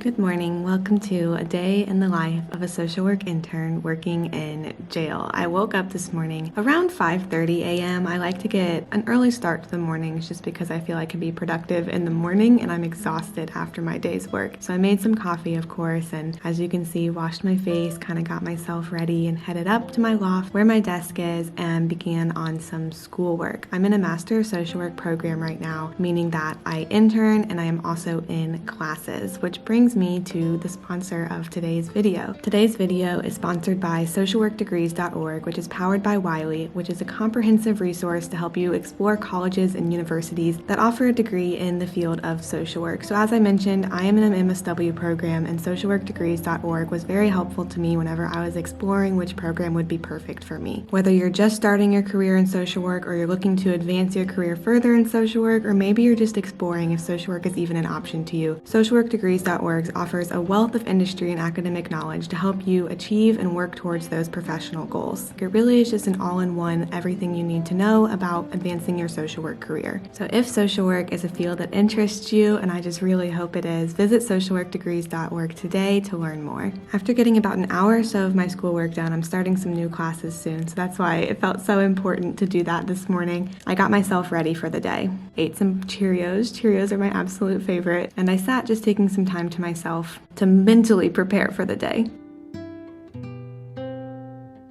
Good morning. Welcome to a day in the life of a social work intern working in jail. I woke up this morning around 5:30 a.m. I like to get an early start to the mornings just because I feel I can be productive in the morning and I'm exhausted after my day's work. So I made some coffee, of course, and as you can see, washed my face, kind of got myself ready and headed up to my loft where my desk is and began on some schoolwork. I'm in a Master of Social Work program right now, meaning that I intern and I am also in classes, which brings me to the sponsor of today's video. Today's video is sponsored by socialworkdegrees.org, which is powered by Wiley, which is a comprehensive resource to help you explore colleges and universities that offer a degree in the field of social work. So as I mentioned, I am in an MSW program, and socialworkdegrees.org was very helpful to me whenever I was exploring which program would be perfect for me. Whether you're just starting your career in social work, or you're looking to advance your career further in social work, or maybe you're just exploring if social work is even an option to you, socialworkdegrees.org offers a wealth of industry and academic knowledge to help you achieve and work towards those professional goals. It really is just an all-in-one, everything you need to know about advancing your social work career. So if social work is a field that interests you, and I just really hope it is, visit socialworkdegrees.org today to learn more. After getting about an hour or so of my schoolwork done, I'm starting some new classes soon, so that's why it felt so important to do that this morning. I got myself ready for the day. Ate some Cheerios. Cheerios are my absolute favorite, and I sat just taking some time to myself to mentally prepare for the day.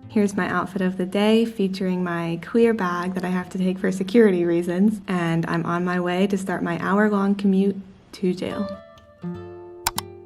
Here's my outfit of the day, featuring my clear bag that I have to take for security reasons, and I'm on my way to start my hour-long commute to jail.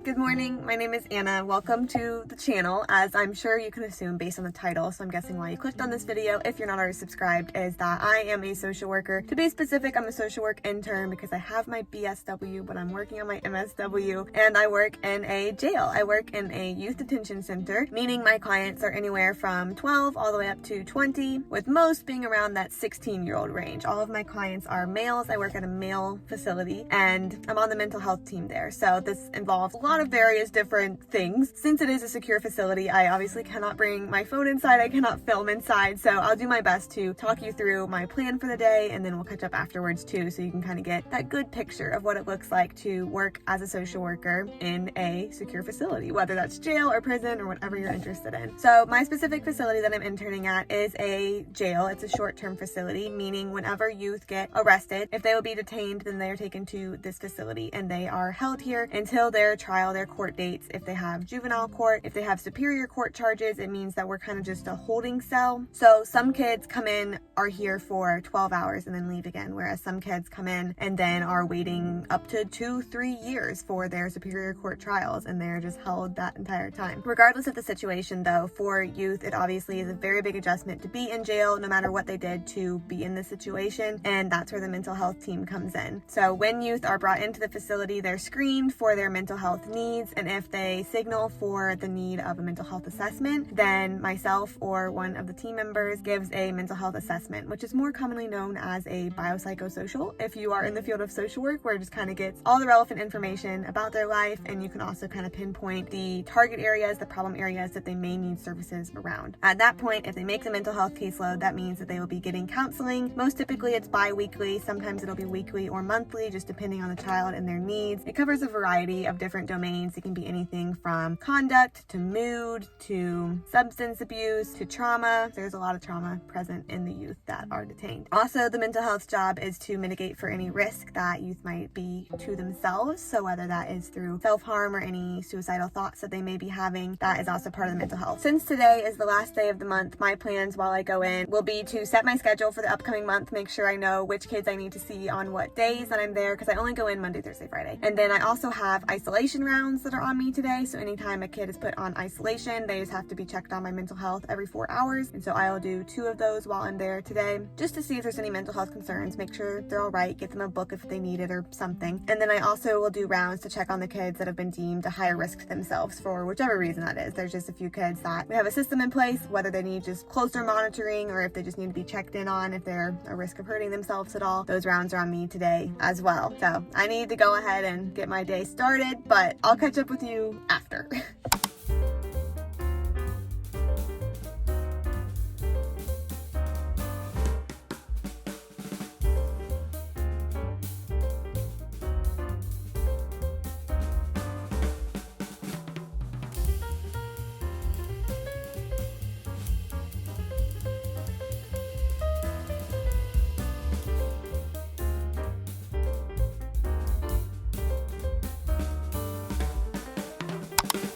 Good morning, my name is Anna. Welcome to the channel. As I'm sure you can assume based on the title, so I'm guessing why you clicked on this video if you're not already subscribed, is that I am a social worker. To be specific, I'm a social work intern because I have my BSW, but I'm working on my MSW, and I work in a jail. I work in a youth detention center, meaning my clients are anywhere from 12 all the way up to 20, with most being around that 16-year-old range. All of my clients are males. I work at a male facility, and I'm on the mental health team there. So this involves a lot of various different things. Since it is a secure facility, I obviously cannot bring my phone inside. I cannot film inside, so I'll do my best to talk you through my plan for the day, and then we'll catch up afterwards too, so you can kind of get that good picture of what it looks like to work as a social worker in a secure facility, whether that's jail or prison or whatever you're interested in. So my specific facility that I'm interning at is a jail. It's a short-term facility, meaning whenever youth get arrested, if they will be detained, then they are taken to this facility and they are held here until their trial, their court dates. If they have juvenile court, if they have superior court charges, it means that we're kind of just a holding cell. So some kids come in, are here for 12 hours and then leave again, whereas some kids come in and then are waiting up to 2-3 years for their superior court trials, and they're just held that entire time. Regardless of the situation though, for youth, it obviously is a very big adjustment to be in jail no matter what they did to be in this situation, and that's where the mental health team comes in. So when youth are brought into the facility, they're screened for their mental health needs, and if they signal for the need of a mental health assessment, then myself or one of the team members gives a mental health assessment, which is more commonly known as a biopsychosocial if you are in the field of social work, where it just kind of gets all the relevant information about their life, and you can also kind of pinpoint the target areas, the problem areas that they may need services around. At that point, if they make the mental health caseload, that means that they will be getting counseling. Most typically it's bi-weekly, sometimes it'll be weekly or monthly, just depending on the child and their needs. It covers a variety of different domains. It can be anything from conduct to mood to substance abuse to trauma. There's a lot of trauma present in the youth that are detained. Also, the mental health job is to mitigate for any risk that youth might be to themselves. So whether that is through self-harm or any suicidal thoughts that they may be having, that is also part of the mental health. Since today is the last day of the month, my plans while I go in will be to set my schedule for the upcoming month, make sure I know which kids I need to see on what days that I'm there, because I only go in Monday, Thursday, Friday. And then I also have isolation rounds that are on me today. So anytime a kid is put on isolation, they just have to be checked on my mental health every 4 hours. And so I will do 2 of those while I'm there today, just to see if there's any mental health concerns, make sure they're all right, get them a book if they need it or something. And then I also will do rounds to check on the kids that have been deemed a higher risk to themselves for whichever reason that is. There's just a few kids that we have a system in place, whether they need just closer monitoring or if they just need to be checked in on if they're a risk of hurting themselves at all. Those rounds are on me today as well. So I need to go ahead and get my day started, but I'll catch up with you after.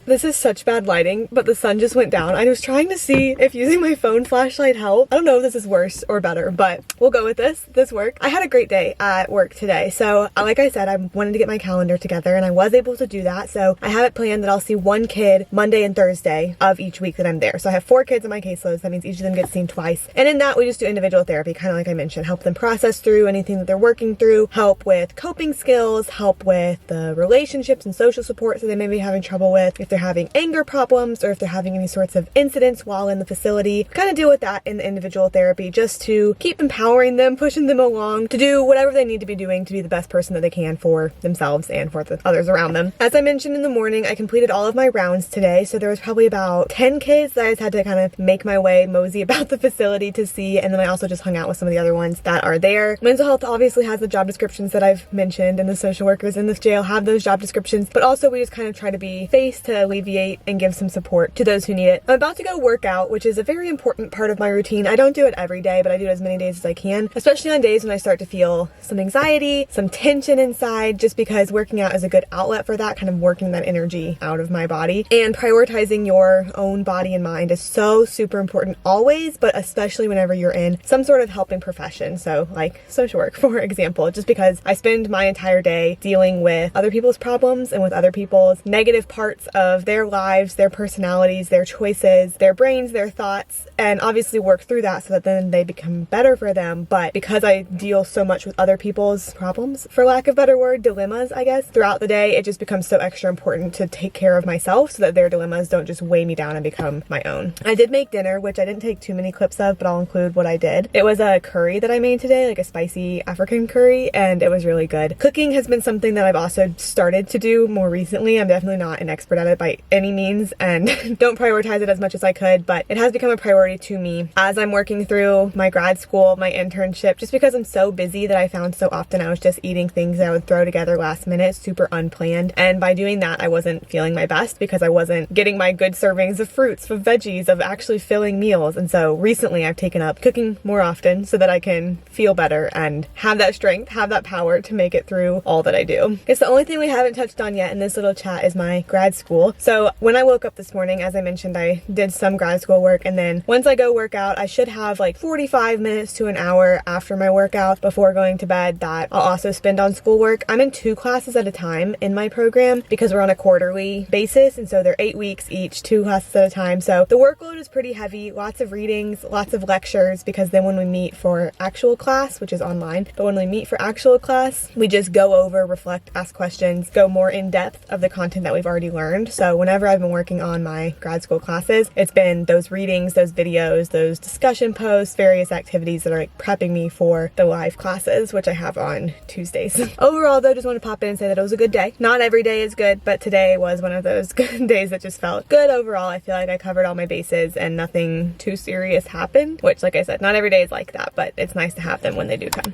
This is such bad lighting, but the sun just went down. I was trying to see if using my phone flashlight helped. I don't know if this is worse or better, but we'll go with this. This worked. I had a great day at work today. So like I said, I wanted to get my calendar together and I was able to do that. So I have it planned that I'll see one kid Monday and Thursday of each week that I'm there. So I have 4 kids in my caseload. So that means each of them gets seen twice. And in that, we just do individual therapy, kind of like I mentioned, help them process through anything that they're working through, help with coping skills, help with the relationships and social support so they may be having trouble with, if they're having anger problems or if they're having any sorts of incidents while in the facility, kind of deal with that in the individual therapy just to keep empowering them, pushing them along to do whatever they need to be doing to be the best person that they can for themselves and for the others around them. As I mentioned in the morning, I completed all of my rounds today, so there was probably about 10 kids that I just had to kind of make my way mosey about the facility to see, and then I also just hung out with some of the other ones that are there. Mental health obviously has the job descriptions that I've mentioned, and the social workers in this jail have those job descriptions, but also we just kind of try to be face to alleviate and give some support to those who need it. I'm about to go work out, which is a very important part of my routine. I don't do it every day, but I do it as many days as I can, especially on days when I start to feel some anxiety, some tension inside, just because working out is a good outlet for that, kind of working that energy out of my body. And prioritizing your own body and mind is so super important always, but especially whenever you're in some sort of helping profession. So like social work, for example, just because I spend my entire day dealing with other people's problems and with other people's negative parts of their lives, their personalities, their choices, their brains, their thoughts, and obviously work through that so that then they become better for them. But because I deal so much with other people's problems, for lack of a better word, dilemmas, I guess, throughout the day, it just becomes so extra important to take care of myself so that their dilemmas don't just weigh me down and become my own. I did make dinner, which I didn't take too many clips of, but I'll include what I did. It was a curry that I made today, like a spicy African curry, and it was really good. Cooking has been something that I've also started to do more recently. I'm definitely not an expert at it by any means and don't prioritize it as much as I could, but it has become a priority to me as I'm working through my grad school, my internship, just because I'm so busy that I found so often I was just eating things that I would throw together last minute, super unplanned. And by doing that, I wasn't feeling my best because I wasn't getting my good servings of fruits, of veggies, of actually filling meals. And so recently I've taken up cooking more often so that I can feel better and have that strength, have that power to make it through all that I do. It's the only thing we haven't touched on yet in this little chat is my grad school. So when I woke up this morning, as I mentioned, I did some grad school work, and then once I go work out, I should have like 45 minutes to an hour after my workout before going to bed that I'll also spend on schoolwork. I'm in 2 classes at a time in my program because we're on a quarterly basis, and so they're 8 weeks each, 2 classes at a time. So the workload is pretty heavy, lots of readings, lots of lectures, because then when we meet for actual class, which is online, but when we meet for actual class, we just go over, reflect, ask questions, go more in depth of the content that we've already learned. So whenever I've been working on my grad school classes, it's been those readings, those videos, those discussion posts, various activities that are like prepping me for the live classes, which I have on Tuesdays. Overall though, just want to pop in and say that it was a good day. Not every day is good, but today was one of those good days that just felt good overall. I feel like I covered all my bases and nothing too serious happened, which, like I said, not every day is like that, but it's nice to have them when they do come.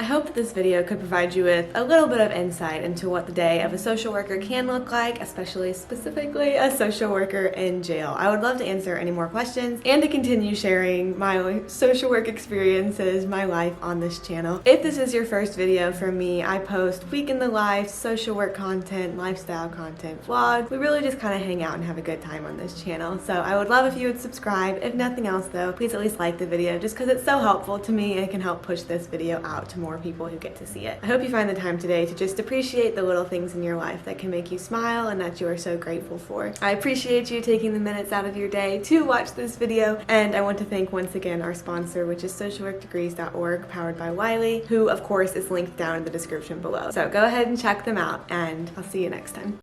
I hope that this video could provide you with a little bit of insight into what the day of a social worker can look like, especially specifically a social worker in jail. I would love to answer any more questions and to continue sharing my social work experiences, my life on this channel. If this is your first video from me, I post week in the life, social work content, lifestyle content, vlogs. We really just kind of hang out and have a good time on this channel. So I would love if you would subscribe. If nothing else though, please at least like the video just because it's so helpful to me and it can help push this video out to more people who get to see it. I hope you find the time today to just appreciate the little things in your life that can make you smile and that you are so grateful for. I appreciate you taking the minutes out of your day to watch this video, and I want to thank once again our sponsor, which is socialworkdegrees.org, powered by Wiley, who of course is linked down in the description below. So go ahead and check them out, and I'll see you next time.